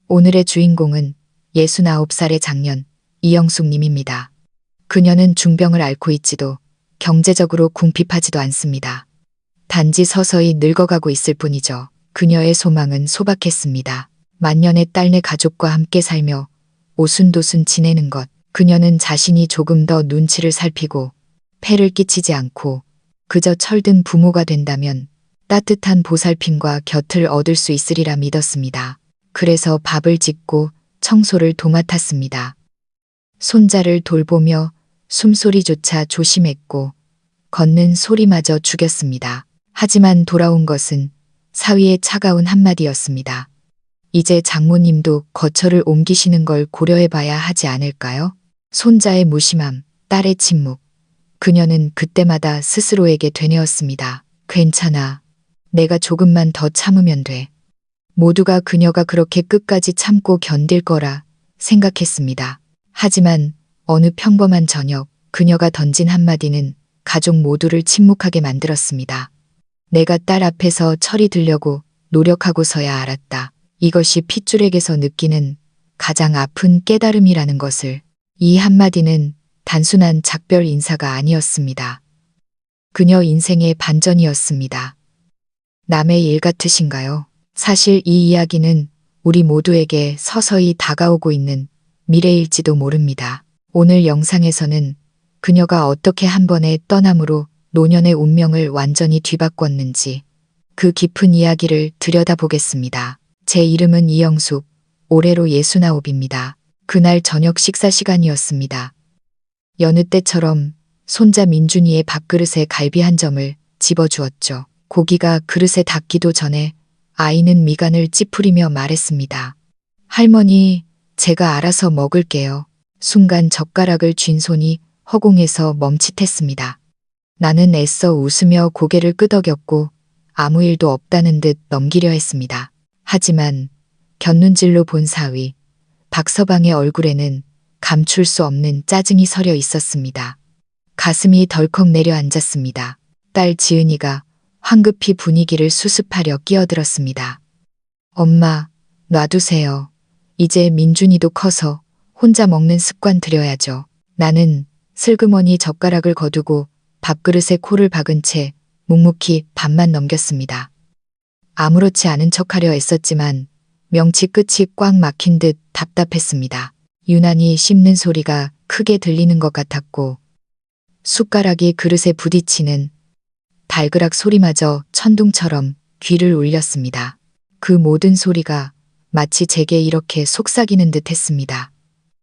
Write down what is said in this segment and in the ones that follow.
오늘의 주인공은 69살의 장년 이영숙 님입니다. 그녀는 중병을 앓고 있지도 경제적으로 궁핍하지도 않습니다. 단지 서서히 늙어가고 있을 뿐이죠. 그녀의 소망은 소박했습니다. 만년의 딸네 가족과 함께 살며 오순도순 지내는 것. 그녀는 자신이 조금 더 눈치를 살피고 폐를 끼치지 않고 그저 철든 부모가 된다면 따뜻한 보살핌과 곁을 얻을 수 있으리라 믿었습니다. 그래서 밥을 짓고 청소를 도맡았습니다. 손자를 돌보며 숨소리조차 조심했고 걷는 소리마저 죽였습니다. 하지만 돌아온 것은 사위의 차가운 한마디였습니다. 이제 장모님도 거처를 옮기시는 걸 고려해봐야 하지 않을까요? 손자의 무심함, 딸의 침묵. 그녀는 그때마다 스스로에게 되뇌었습니다. 괜찮아. 내가 조금만 더 참으면 돼. 모두가 그녀가 그렇게 끝까지 참고 견딜 거라 생각했습니다. 하지만 어느 평범한 저녁, 그녀가 던진 한마디는 가족 모두를 침묵하게 만들었습니다. 내가 딸 앞에서 철이 들려고 노력하고서야 알았다. 이것이 핏줄에게서 느끼는 가장 아픈 깨달음이라는 것을. 이 한마디는 단순한 작별 인사가 아니었습니다. 그녀 인생의 반전이었습니다. 남의 일 같으신가요? 사실 이 이야기는 우리 모두에게 서서히 다가오고 있는 미래일지도 모릅니다. 오늘 영상에서는 그녀가 어떻게 한 번의 떠남으로 노년의 운명을 완전히 뒤바꿨는지 그 깊은 이야기를 들여다보겠습니다. 제 이름은 이영숙, 올해로 69입니다. 그날 저녁 식사 시간이었습니다. 여느 때처럼 손자 민준이의 밥그릇에 갈비 한 점을 집어주었죠. 고기가 그릇에 닿기도 전에 아이는 미간을 찌푸리며 말했습니다. 할머니, 제가 알아서 먹을게요. 순간 젓가락을 쥔 손이 허공에서 멈칫했습니다. 나는 애써 웃으며 고개를 끄덕였고 아무 일도 없다는 듯 넘기려 했습니다. 하지만 곁눈질로 본 사위, 박서방의 얼굴에는 감출 수 없는 짜증이 서려 있었습니다. 가슴이 덜컥 내려앉았습니다. 딸 지은이가 황급히 분위기를 수습하려 끼어들었습니다. 엄마, 놔두세요. 이제 민준이도 커서 혼자 먹는 습관 들여야죠. 나는 슬그머니 젓가락을 거두고 밥그릇에 코를 박은 채 묵묵히 밥만 넘겼습니다. 아무렇지 않은 척하려 애썼지만 명치 끝이 꽉 막힌 듯 답답했습니다. 유난히 씹는 소리가 크게 들리는 것 같았고 숟가락이 그릇에 부딪히는 달그락 소리마저 천둥처럼 귀를 울렸습니다. 그 모든 소리가 마치 제게 이렇게 속삭이는 듯 했습니다.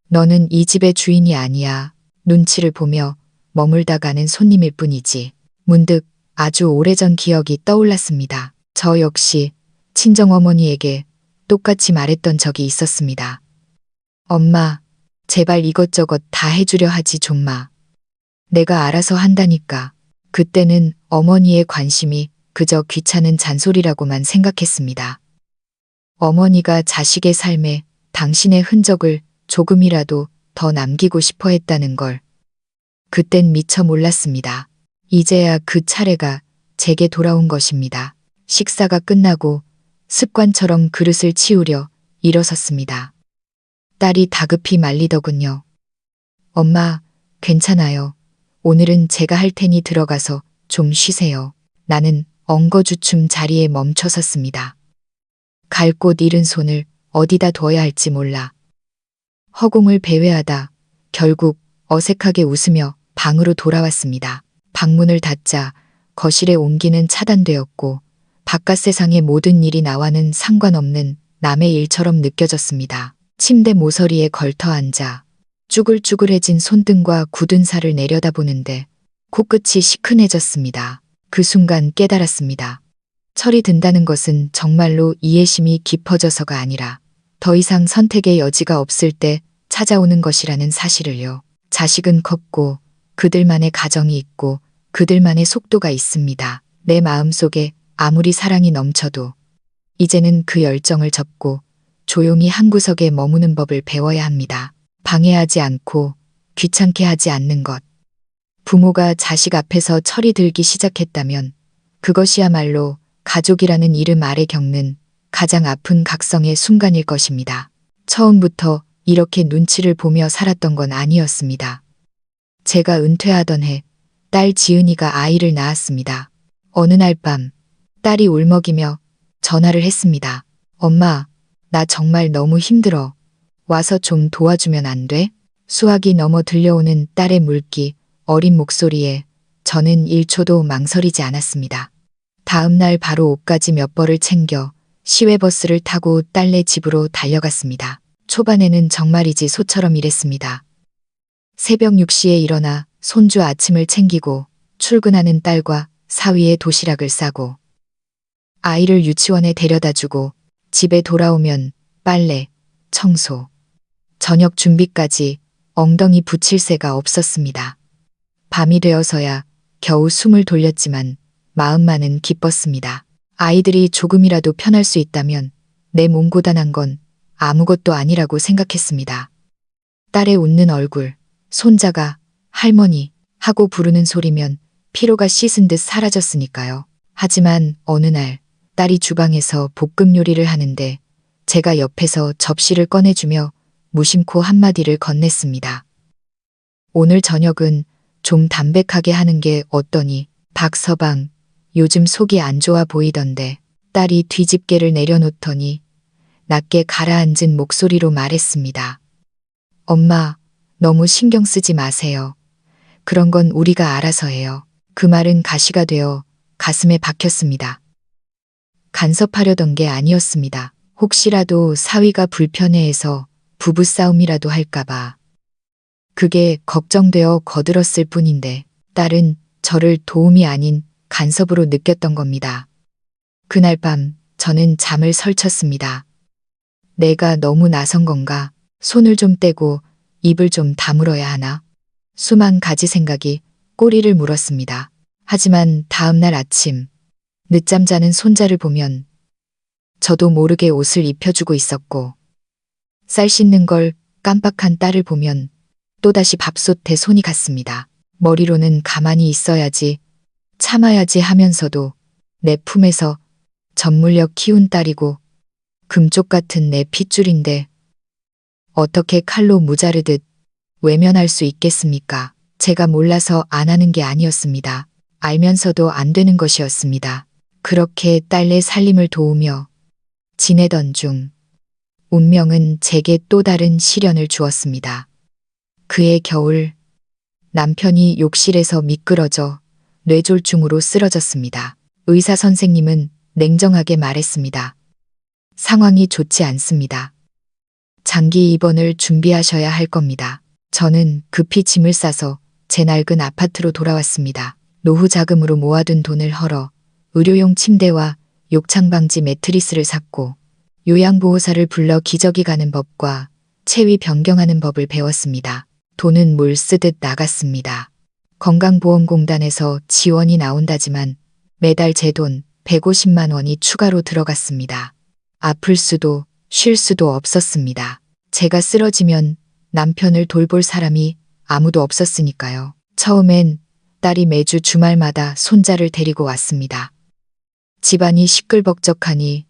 너는 이 집의 주인이 아니야. 눈치를 보며 머물다 가는 손님일 뿐이지. 문득 아주 오래전 기억이 떠올랐습니다. 저 역시 친정어머니에게 똑같이 말했던 적이 있었습니다. 엄마, 제발 이것저것 다 해주려 하지 좀 마. 내가 알아서 한다니까. 그때는 어머니의 관심이 그저 귀찮은 잔소리라고만 생각했습니다. 어머니가 자식의 삶에 당신의 흔적을 조금이라도 더 남기고 싶어 했다는 걸 그땐 미처 몰랐습니다. 이제야 그 차례가 제게 돌아온 것입니다. 식사가 끝나고 습관처럼 그릇을 치우려 일어섰습니다. 딸이 다급히 말리더군요. 엄마, 괜찮아요. 오늘은 제가 할 테니 들어가서 좀 쉬세요. 나는 엉거주춤 자리에 멈춰섰습니다. 갈 곳 잃은 손을 어디다 둬야 할지 몰라. 허공을 배회하다 결국 어색하게 웃으며 방으로 돌아왔습니다. 방문을 닫자 거실의 온기는 차단되었고 바깥 세상의 모든 일이 나와는 상관없는 남의 일처럼 느껴졌습니다. 침대 모서리에 걸터 앉아 쭈글쭈글해진 손등과 굳은 살을 내려다보는데 코끝이 시큰해졌습니다. 그 순간 깨달았습니다. 철이 든다는 것은 정말로 이해심이 깊어져서가 아니라 더 이상 선택의 여지가 없을 때 찾아오는 것이라는 사실을요. 자식은 컸고 그들만의 가정이 있고 그들만의 속도가 있습니다. 내 마음속에 아무리 사랑이 넘쳐도 이제는 그 열정을 접고 조용히 한 구석에 머무는 법을 배워야 합니다. 방해하지 않고 귀찮게 하지 않는 것. 부모가 자식 앞에서 철이 들기 시작했다면 그것이야말로 가족이라는 이름 아래 겪는 가장 아픈 각성의 순간일 것입니다. 처음부터 이렇게 눈치를 보며 살았던 건 아니었습니다. 제가 은퇴하던 해 딸 지은이가 아이를 낳았습니다. 어느 날 밤 딸이 울먹이며 전화를 했습니다. 엄마, 나 정말 너무 힘들어. 와서 좀 도와주면 안 돼? 수화기 넘어 들려오는 딸의 물기, 어린 목소리에 저는 1초도 망설이지 않았습니다. 다음 날 바로 옷가지 몇 벌을 챙겨 시외버스를 타고 딸네 집으로 달려갔습니다. 초반에는 정말이지 소처럼 일했습니다. 새벽 6시에 일어나 손주 아침을 챙기고 출근하는 딸과 사위의 도시락을 싸고 아이를 유치원에 데려다주고 집에 돌아오면 빨래, 청소, 저녁 준비까지 엉덩이 붙일 새가 없었습니다. 밤이 되어서야 겨우 숨을 돌렸지만 마음만은 기뻤습니다. 아이들이 조금이라도 편할 수 있다면 내 몸 고단한 건 아무것도 아니라고 생각했습니다. 딸의 웃는 얼굴, 손자가 할머니 하고 부르는 소리면 피로가 씻은 듯 사라졌으니까요. 하지만 어느 날 딸이 주방에서 볶음 요리를 하는데 제가 옆에서 접시를 꺼내주며 무심코 한마디를 건넸습니다. 오늘 저녁은 좀 담백하게 하는 게 어떠니? 박서방, 요즘 속이 안 좋아 보이던데. 딸이 뒤집개를 내려놓더니 낮게 가라앉은 목소리로 말했습니다. 엄마, 너무 신경 쓰지 마세요. 그런 건 우리가 알아서 해요. 그 말은 가시가 되어 가슴에 박혔습니다. 간섭하려던 게 아니었습니다. 혹시라도 사위가 불편해해서 부부싸움이라도 할까봐. 그게 걱정되어 거들었을 뿐인데 딸은 저를 도움이 아닌 간섭으로 느꼈던 겁니다. 그날 밤 저는 잠을 설쳤습니다. 내가 너무 나선 건가? 손을 좀 떼고 입을 좀 다물어야 하나? 수만 가지 생각이 꼬리를 물었습니다. 하지만 다음 날 아침 늦잠 자는 손자를 보면 저도 모르게 옷을 입혀주고 있었고 쌀 씻는 걸 깜빡한 딸을 보면 또다시 밥솥에 손이 갔습니다. 머리로는 가만히 있어야지, 참아야지 하면서도 내 품에서 전물력 키운 딸이고 금쪽 같은 내 핏줄인데 어떻게 칼로 무자르듯 외면할 수 있겠습니까? 제가 몰라서 안 하는 게 아니었습니다. 알면서도 안 되는 것이었습니다. 그렇게 딸내 살림을 도우며 지내던 중 운명은 제게 또 다른 시련을 주었습니다. 그해 겨울 남편이 욕실에서 미끄러져 뇌졸중으로 쓰러졌습니다. 의사 선생님은 냉정하게 말했습니다. 상황이 좋지 않습니다. 장기 입원을 준비하셔야 할 겁니다. 저는 급히 짐을 싸서 제 낡은 아파트로 돌아왔습니다. 노후 자금으로 모아둔 돈을 헐어 의료용 침대와 욕창 방지 매트리스를 샀고 요양보호사를 불러 기저귀 가는 법과 체위 변경하는 법을 배웠습니다. 돈은 물 쓰듯 나갔습니다. 건강보험공단에서 지원이 나온다지만 매달 제 돈 150만 원이 추가로 들어갔습니다. 아플 수도 쉴 수도 없었습니다. 제가 쓰러지면 남편을 돌볼 사람이 아무도 없었으니까요. 처음엔 딸이 매주 주말마다 손자를 데리고 왔습니다. 집안이 시끌벅적하니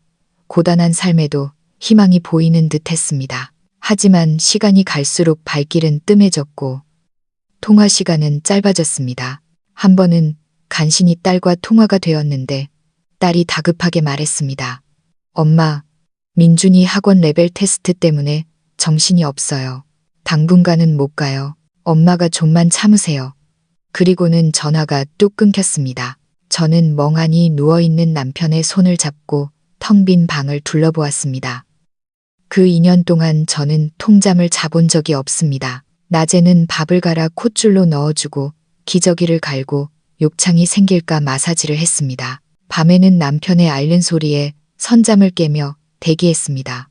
고단한 삶에도 희망이 보이는 듯 했습니다. 하지만 시간이 갈수록 발길은 뜸해졌고 통화 시간은 짧아졌습니다. 한 번은 간신히 딸과 통화가 되었는데 딸이 다급하게 말했습니다. 엄마, 민준이 학원 레벨 테스트 때문에 정신이 없어요. 당분간은 못 가요. 엄마가 좀만 참으세요. 그리고는 전화가 뚝 끊겼습니다. 저는 멍하니 누워있는 남편의 손을 잡고 텅 빈 방을 둘러보았습니다. 그 2년 동안 저는 통잠을 자본 적이 없습니다. 낮에는 밥을 갈아 콧줄로 넣어주고 기저귀를 갈고 욕창이 생길까 마사지를 했습니다. 밤에는 남편의 앓는 소리에 선잠을 깨며 대기했습니다.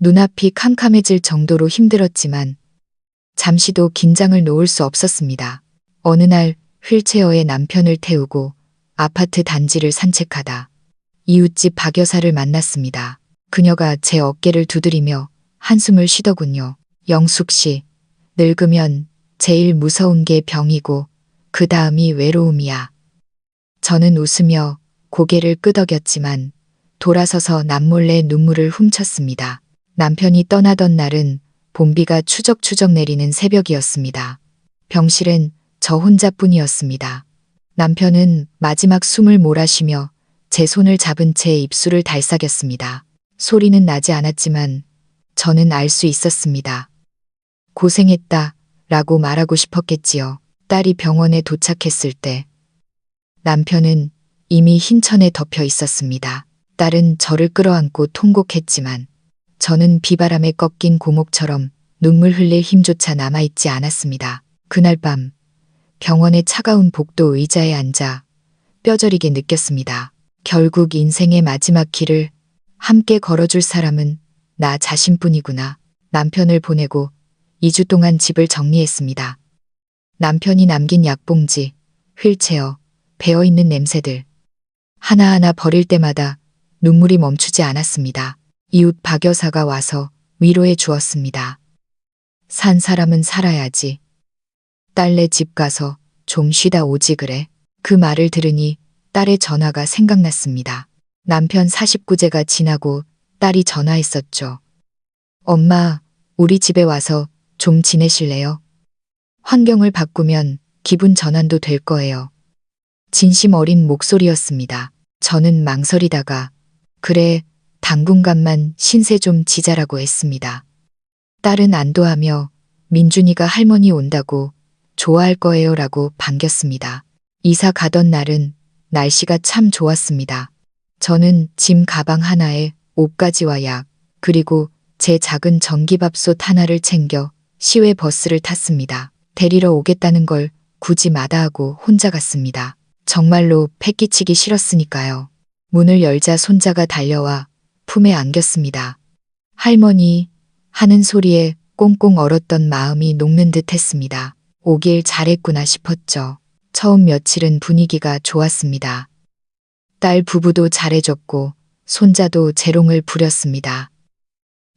눈앞이 캄캄해질 정도로 힘들었지만 잠시도 긴장을 놓을 수 없었습니다. 어느 날 휠체어에 남편을 태우고 아파트 단지를 산책하다 이웃집 박 여사를 만났습니다. 그녀가 제 어깨를 두드리며 한숨을 쉬더군요. 영숙 씨, 늙으면 제일 무서운 게 병이고 그 다음이 외로움이야. 저는 웃으며 고개를 끄덕였지만 돌아서서 남몰래 눈물을 훔쳤습니다. 남편이 떠나던 날은 봄비가 추적추적 내리는 새벽이었습니다. 병실엔 저 혼자뿐이었습니다. 남편은 마지막 숨을 몰아쉬며 제 손을 잡은 채 입술을 달싹였습니다. 소리는 나지 않았지만 저는 알 수 있었습니다. 고생했다 라고 말하고 싶었겠지요. 딸이 병원에 도착했을 때 남편은 이미 흰 천에 덮여 있었습니다. 딸은 저를 끌어안고 통곡했지만 저는 비바람에 꺾인 고목처럼 눈물 흘릴 힘조차 남아있지 않았습니다. 그날 밤 병원의 차가운 복도 의자에 앉아 뼈저리게 느꼈습니다. 결국 인생의 마지막 길을 함께 걸어줄 사람은 나 자신뿐이구나. 남편을 보내고 2주 동안 집을 정리했습니다. 남편이 남긴 약봉지, 휠체어, 배어있는 냄새들. 하나하나 버릴 때마다 눈물이 멈추지 않았습니다. 이웃 박 여사가 와서 위로해 주었습니다. 산 사람은 살아야지. 딸네 집 가서 좀 쉬다 오지 그래. 그 말을 들으니 딸의 전화가 생각났습니다. 남편 49제가 지나고 딸이 전화했었죠. 엄마, 우리 집에 와서 좀 지내실래요? 환경을 바꾸면 기분 전환도 될 거예요. 진심 어린 목소리였습니다. 저는 망설이다가 그래, 당분간만 신세 좀 지자라고 했습니다. 딸은 안도하며 민준이가 할머니 온다고 좋아할 거예요 라고 반겼습니다. 이사 가던 날은 날씨가 참 좋았습니다. 저는 짐 가방 하나에 옷가지와 약, 그리고 제 작은 전기밥솥 하나를 챙겨 시외 버스를 탔습니다. 데리러 오겠다는 걸 굳이 마다하고 혼자 갔습니다. 정말로 패기치기 싫었으니까요. 문을 열자 손자가 달려와 품에 안겼습니다. 할머니 하는 소리에 꽁꽁 얼었던 마음이 녹는 듯 했습니다. 오길 잘했구나 싶었죠. 처음 며칠은 분위기가 좋았습니다. 딸 부부도 잘해줬고 손자도 재롱을 부렸습니다.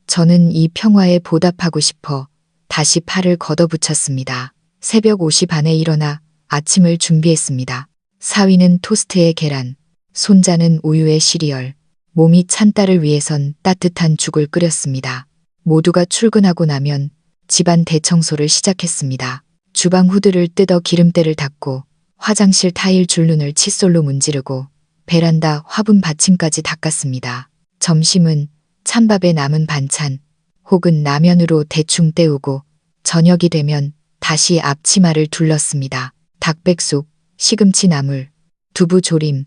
저는 이 평화에 보답하고 싶어 다시 팔을 걷어붙였습니다. 새벽 5시 반에 일어나 아침을 준비했습니다. 사위는 토스트에 계란, 손자는 우유에 시리얼, 몸이 찬 딸을 위해선 따뜻한 죽을 끓였습니다. 모두가 출근하고 나면 집안 대청소를 시작했습니다. 주방 후드를 뜯어 기름때를 닦고 화장실 타일 줄눈을 칫솔로 문지르고 베란다 화분 받침까지 닦았습니다. 점심은 찬밥에 남은 반찬 혹은 라면으로 대충 때우고 저녁이 되면 다시 앞치마를 둘렀습니다. 닭백숙, 시금치 나물, 두부 조림,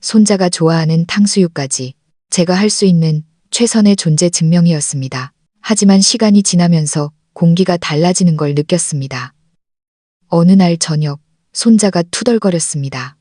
손자가 좋아하는 탕수육까지 제가 할 수 있는 최선의 존재 증명이었습니다. 하지만 시간이 지나면서 공기가 달라지는 걸 느꼈습니다. 어느 날 저녁 손자가 투덜거렸습니다.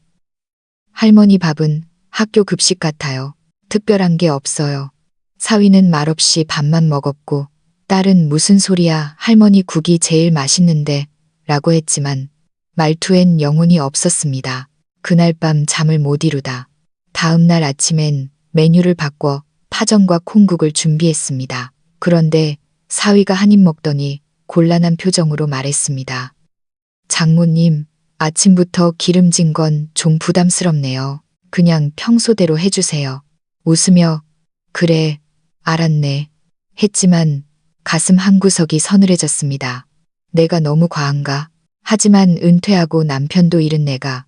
할머니 밥은 학교 급식 같아요. 특별한 게 없어요. 사위는 말없이 밥만 먹었고 딸은 무슨 소리야 할머니 국이 제일 맛있는데 라고 했지만 말투엔 영혼이 없었습니다. 그날 밤 잠을 못 이루다 다음 날 아침엔 메뉴를 바꿔 파전과 콩국을 준비했습니다. 그런데 사위가 한 입 먹더니 곤란한 표정으로 말했습니다. 장모님, 아침부터 기름진 건 좀 부담스럽네요. 그냥 평소대로 해주세요. 웃으며 그래, 알았네. 했지만 가슴 한구석이 서늘해졌습니다. 내가 너무 과한가? 하지만 은퇴하고 남편도 잃은 내가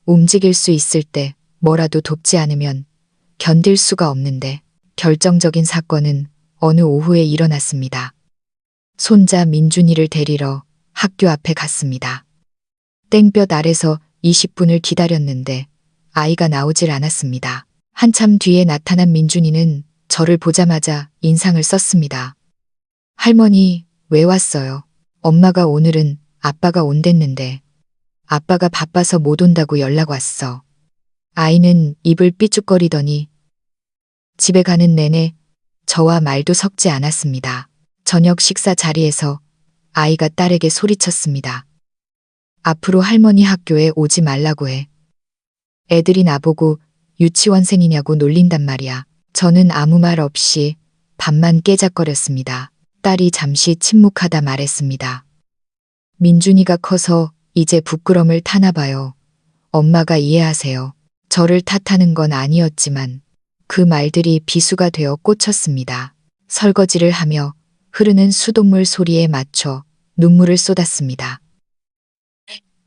움직일 수 있을 때 뭐라도 돕지 않으면 견딜 수가 없는데 결정적인 사건은 어느 오후에 일어났습니다. 손자 민준이를 데리러 학교 앞에 갔습니다. 땡볕 아래서 20분을 기다렸는데 아이가 나오질 않았습니다. 한참 뒤에 나타난 민준이는 저를 보자마자 인상을 썼습니다. 할머니, 왜 왔어요? 엄마가 오늘은 아빠가 온댔는데 아빠가 바빠서 못 온다고 연락 왔어. 아이는 입을 삐죽거리더니 집에 가는 내내 저와 말도 섞지 않았습니다. 저녁 식사 자리에서 아이가 딸에게 소리쳤습니다. 앞으로 할머니 학교에 오지 말라고 해. 애들이 나보고 유치원생이냐고 놀린단 말이야. 저는 아무 말 없이 밥만 깨작거렸습니다. 딸이 잠시 침묵하다 말했습니다. 민준이가 커서 이제 부끄럼을 타나 봐요. 엄마가 이해하세요. 저를 탓하는 건 아니었지만 그 말들이 비수가 되어 꽂혔습니다. 설거지를 하며 흐르는 수돗물 소리에 맞춰 눈물을 쏟았습니다.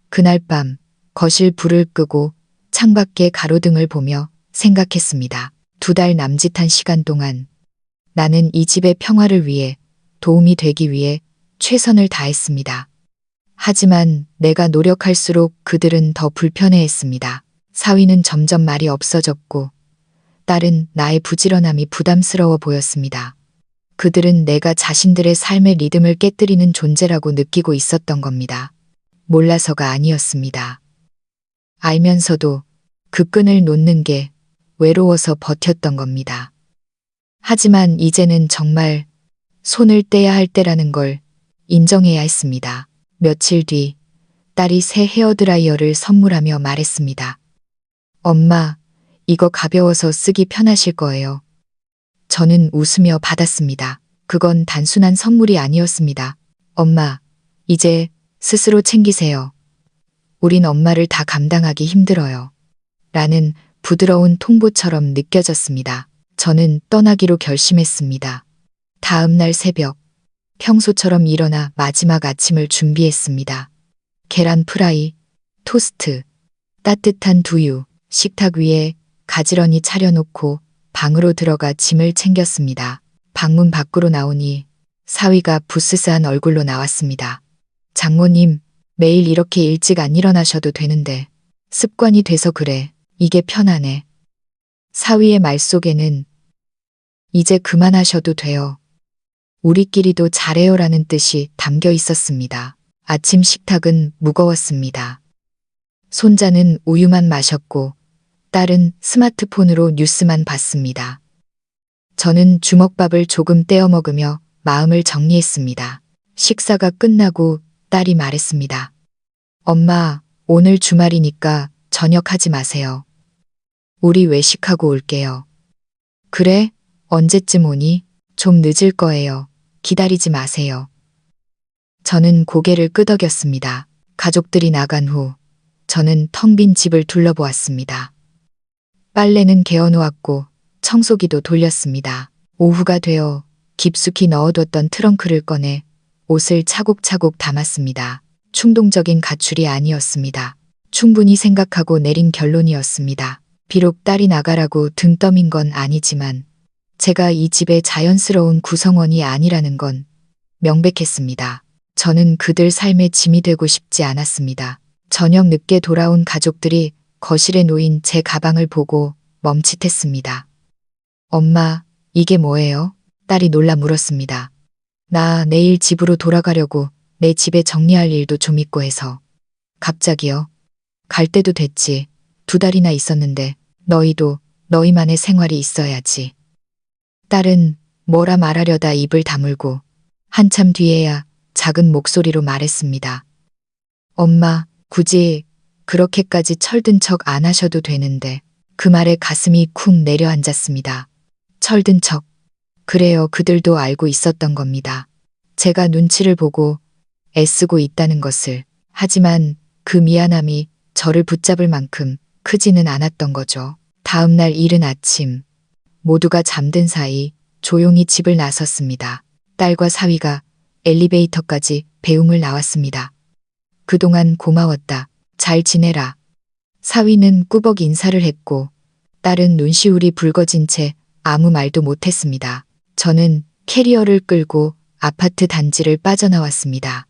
그날 밤 거실 불을 끄고 창밖의 가로등을 보며 생각했습니다. 2달 남짓한 시간 동안 나는 이 집의 평화를 위해 도움이 되기 위해 최선을 다했습니다. 하지만 내가 노력할수록 그들은 더 불편해했습니다. 사위는 점점 말이 없어졌고 딸은 나의 부지런함이 부담스러워 보였습니다. 그들은 내가 자신들의 삶의 리듬을 깨뜨리는 존재라고 느끼고 있었던 겁니다. 몰라서가 아니었습니다. 알면서도 그 끈을 놓는 게 외로워서 버텼던 겁니다. 하지만 이제는 정말 손을 떼야 할 때라는 걸 인정해야 했습니다. 며칠 뒤 딸이 새 헤어드라이어를 선물하며 말했습니다. 엄마, 이거 가벼워서 쓰기 편하실 거예요. 저는 웃으며 받았습니다. 그건 단순한 선물이 아니었습니다. 엄마, 이제 스스로 챙기세요. 우린 엄마를 다 감당하기 힘들어요. 라는 부드러운 통보처럼 느껴졌습니다. 저는 떠나기로 결심했습니다. 다음 날 새벽, 평소처럼 일어나 마지막 아침을 준비했습니다. 계란 프라이, 토스트, 따뜻한 두유, 식탁 위에 가지런히 차려놓고 방으로 들어가 짐을 챙겼습니다. 방문 밖으로 나오니 사위가 부스스한 얼굴로 나왔습니다. 장모님, 매일 이렇게 일찍 안 일어나셔도 되는데 습관이 돼서 그래. 이게 편하네. 사위의 말 속에는 이제 그만하셔도 돼요. 우리끼리도 잘해요라는 뜻이 담겨 있었습니다. 아침 식탁은 무거웠습니다. 손자는 우유만 마셨고 딸은 스마트폰으로 뉴스만 봤습니다. 저는 주먹밥을 조금 떼어 먹으며 마음을 정리했습니다. 식사가 끝나고 딸이 말했습니다. 엄마, 오늘 주말이니까 저녁 하지 마세요. 우리 외식하고 올게요. 그래? 언제쯤 오니? 좀 늦을 거예요. 기다리지 마세요. 저는 고개를 끄덕였습니다. 가족들이 나간 후 저는 텅 빈 집을 둘러보았습니다. 빨래는 개어놓았고 청소기도 돌렸습니다. 오후가 되어 깊숙이 넣어뒀던 트렁크를 꺼내 옷을 차곡차곡 담았습니다. 충동적인 가출이 아니었습니다. 충분히 생각하고 내린 결론이었습니다. 비록 딸이 나가라고 등 떠민 건 아니지만 제가 이 집의 자연스러운 구성원이 아니라는 건 명백했습니다. 저는 그들 삶의 짐이 되고 싶지 않았습니다. 저녁 늦게 돌아온 가족들이 거실에 놓인 제 가방을 보고 멈칫했습니다. 엄마, 이게 뭐예요? 딸이 놀라 물었습니다. 나 내일 집으로 돌아가려고 내 집에 정리할 일도 좀 있고 해서. 갑자기요? 갈 때도 됐지. 2달이나 있었는데 너희도 너희만의 생활이 있어야지. 딸은 뭐라 말하려다 입을 다물고 한참 뒤에야 작은 목소리로 말했습니다. 엄마, 굳이 그렇게까지 철든 척 안 하셔도 되는데. 그 말에 가슴이 쿵 내려앉았습니다. 철든 척. 그래요, 그들도 알고 있었던 겁니다. 제가 눈치를 보고 애쓰고 있다는 것을. 하지만 그 미안함이 저를 붙잡을 만큼 크지는 않았던 거죠. 다음 날 이른 아침, 모두가 잠든 사이 조용히 집을 나섰습니다. 딸과 사위가 엘리베이터까지 배웅을 나왔습니다. 그동안 고마웠다. 잘 지내라. 사위는 꾸벅 인사를 했고 딸은 눈시울이 붉어진 채 아무 말도 못했습니다. 저는 캐리어를 끌고 아파트 단지를 빠져나왔습니다.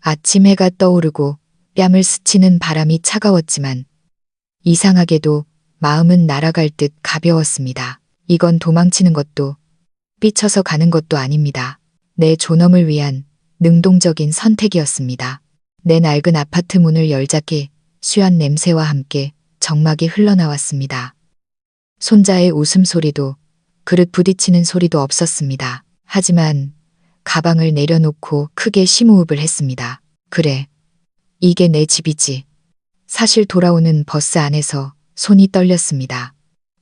아침 해가 떠오르고 뺨을 스치는 바람이 차가웠지만 이상하게도 마음은 날아갈 듯 가벼웠습니다. 이건 도망치는 것도 삐쳐서 가는 것도 아닙니다. 내 존엄을 위한 능동적인 선택이었습니다. 내 낡은 아파트 문을 열자께 수한 냄새와 함께 정막이 흘러나왔습니다. 손자의 웃음소리도 그릇 부딪히는 소리도 없었습니다. 하지만 가방을 내려놓고 크게 심호흡을 했습니다. 그래, 이게 내 집이지. 사실 돌아오는 버스 안에서 손이 떨렸습니다.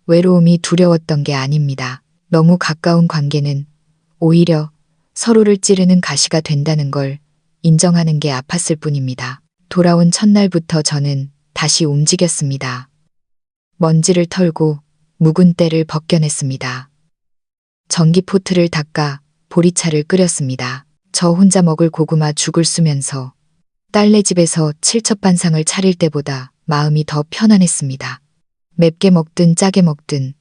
외로움이 두려웠던 게 아닙니다. 너무 가까운 관계는 오히려 서로를 찌르는 가시가 된다는 걸 인정하는 게 아팠을 뿐입니다. 돌아온 첫날부터 저는 다시 움직였습니다. 먼지를 털고 묵은 때를 벗겨냈습니다. 전기포트를 닦아 보리차를 끓였습니다. 저 혼자 먹을 고구마 죽을 쓰면서 딸네 집에서 칠첩반상을 차릴 때보다 마음이 더 편안했습니다. 맵게 먹든 짜게 먹든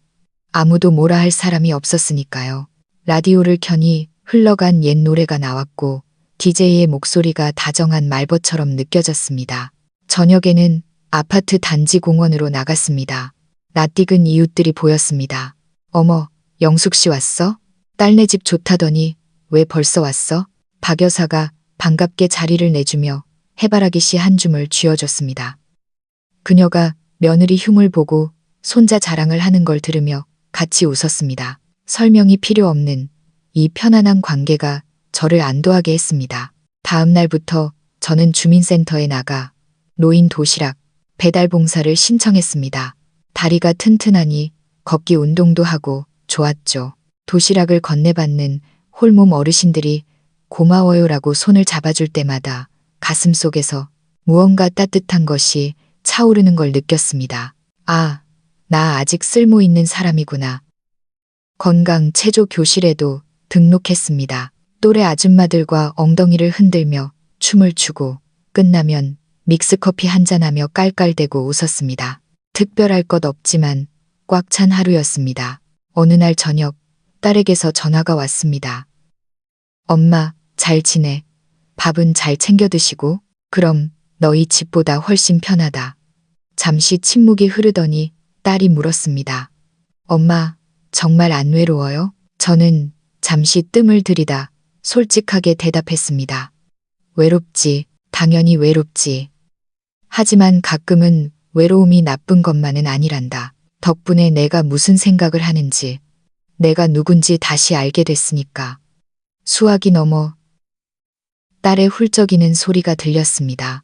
아무도 뭐라 할 사람이 없었으니까요. 라디오를 켜니 흘러간 옛 노래가 나왔고 DJ의 목소리가 다정한 말벗처럼 느껴졌습니다. 저녁에는 아파트 단지 공원으로 나갔습니다. 낯익은 이웃들이 보였습니다. 어머, 영숙 씨 왔어? 딸네 집 좋다더니 왜 벌써 왔어? 박 여사가 반갑게 자리를 내주며 해바라기 씨 한 줌을 쥐어줬습니다. 그녀가 며느리 흉을 보고 손자 자랑을 하는 걸 들으며 같이 웃었습니다. 설명이 필요 없는 이 편안한 관계가 저를 안도하게 했습니다. 다음 날부터 저는 주민센터에 나가 노인 도시락 배달 봉사를 신청했습니다. 다리가 튼튼하니 걷기 운동도 하고 좋았죠. 도시락을 건네받는 홀몸 어르신들이 고마워요라고 손을 잡아줄 때마다 가슴 속에서 무언가 따뜻한 것이 차오르는 걸 느꼈습니다. 아, 나 아직 쓸모 있는 사람이구나. 건강 체조 교실에도 등록했습니다. 또래 아줌마들과 엉덩이를 흔들며 춤을 추고 끝나면 믹스커피 한잔하며 깔깔대고 웃었습니다. 특별할 것 없지만 꽉 찬 하루였습니다. 어느 날 저녁 딸에게서 전화가 왔습니다. 엄마, 잘 지내? 밥은 잘 챙겨 드시고? 그럼 너희 집보다 훨씬 편하다. 잠시 침묵이 흐르더니 딸이 물었습니다. 엄마, 정말 안 외로워요? 저는 잠시 뜸을 들이다 솔직하게 대답했습니다. 외롭지, 당연히 외롭지. 하지만 가끔은 외로움이 나쁜 것만은 아니란다. 덕분에 내가 무슨 생각을 하는지, 내가 누군지 다시 알게 됐으니까. 수화기 넘어 딸의 훌쩍이는 소리가 들렸습니다.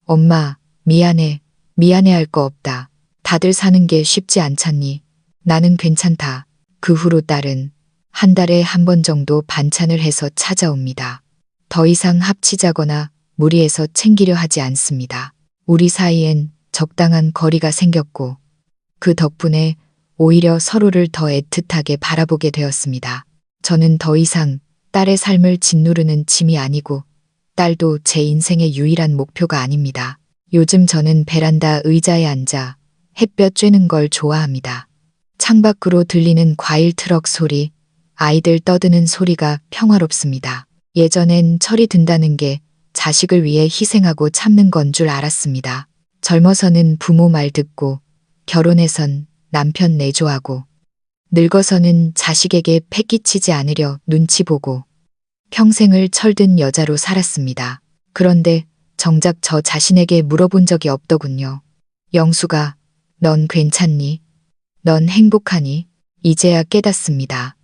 엄마, 미안해, 미안해할 거 없다. 다들 사는 게 쉽지 않잖니. 나는 괜찮다. 그 후로 딸은 한 달에 한 번 정도 반찬을 해서 찾아옵니다. 더 이상 합치자거나 무리해서 챙기려 하지 않습니다. 우리 사이엔 적당한 거리가 생겼고 그 덕분에 오히려 서로를 더 애틋하게 바라보게 되었습니다. 저는 더 이상 딸의 삶을 짓누르는 짐이 아니고 딸도 제 인생의 유일한 목표가 아닙니다. 요즘 저는 베란다 의자에 앉아 햇볕 쬐는 걸 좋아합니다. 창밖으로 들리는 과일 트럭 소리, 아이들 떠드는 소리가 평화롭습니다. 예전엔 철이 든다는 게 자식을 위해 희생하고 참는 건 줄 알았습니다. 젊어서는 부모 말 듣고, 결혼해선 남편 내조하고, 늙어서는 자식에게 패 끼치지 않으려 눈치 보고, 평생을 철든 여자로 살았습니다. 그런데 정작 저 자신에게 물어본 적이 없더군요. 영수가, 넌 괜찮니? 넌 행복하니? 이제야 깨닫습니다.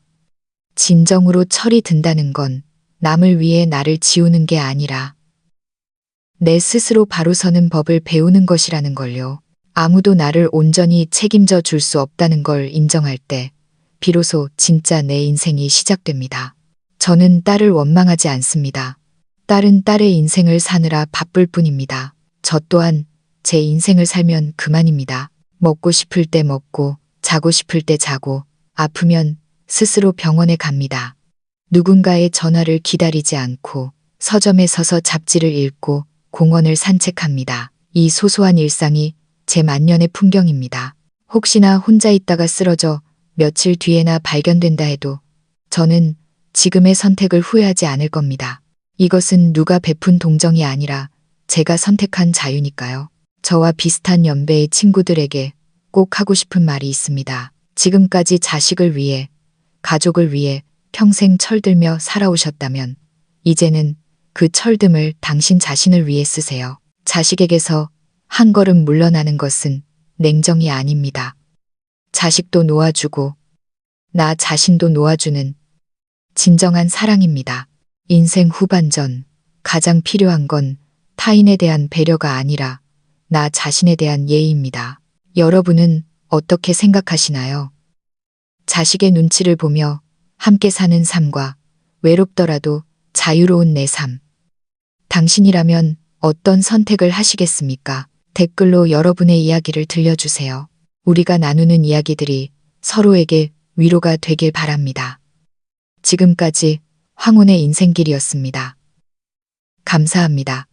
진정으로 철이 든다는 건 남을 위해 나를 지우는 게 아니라 내 스스로 바로 서는 법을 배우는 것이라는 걸요. 아무도 나를 온전히 책임져 줄 수 없다는 걸 인정할 때 비로소 진짜 내 인생이 시작됩니다. 저는 딸을 원망하지 않습니다. 딸은 딸의 인생을 사느라 바쁠 뿐입니다. 저 또한 제 인생을 살면 그만입니다. 먹고 싶을 때 먹고 자고 싶을 때 자고 아프면 스스로 병원에 갑니다. 누군가의 전화를 기다리지 않고 서점에 서서 잡지를 읽고 공원을 산책합니다. 이 소소한 일상이 제 만년의 풍경입니다. 혹시나 혼자 있다가 쓰러져 며칠 뒤에나 발견된다 해도 저는 지금의 선택을 후회하지 않을 겁니다. 이것은 누가 베푼 동정이 아니라 제가 선택한 자유니까요. 저와 비슷한 연배의 친구들에게 꼭 하고 싶은 말이 있습니다. 지금까지 자식을 위해, 가족을 위해 평생 철들며 살아오셨다면 이제는 그 철듦을 당신 자신을 위해 쓰세요. 자식에게서 한 걸음 물러나는 것은 냉정이 아닙니다. 자식도 놓아주고 나 자신도 놓아주는 진정한 사랑입니다. 인생 후반전 가장 필요한 건 타인에 대한 배려가 아니라 나 자신에 대한 예의입니다. 여러분은 어떻게 생각하시나요? 자식의 눈치를 보며 함께 사는 삶과 외롭더라도 자유로운 내 삶. 당신이라면 어떤 선택을 하시겠습니까? 댓글로 여러분의 이야기를 들려주세요. 우리가 나누는 이야기들이 서로에게 위로가 되길 바랍니다. 지금까지 황혼의 인생길이었습니다. 감사합니다.